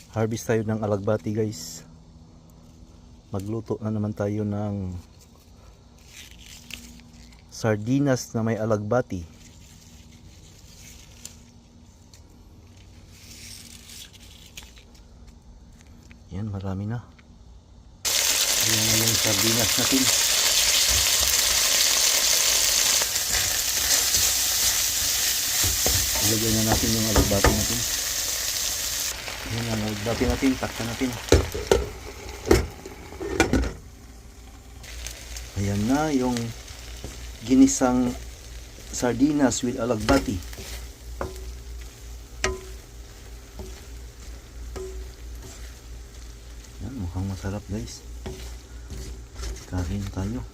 Harvest tayo ng alagbati guys. Magluto na naman tayo ng sardinas na may alagbati. Yan, marami na. Ayan na yung sardinas natin. Ilagay na natin yung alagbati natin. Ayan ang alagbati natin, takpan natin. Ayan na yung ginisang sardinas with alagbati. Yan, mukhang masarap guys. Kain tayo.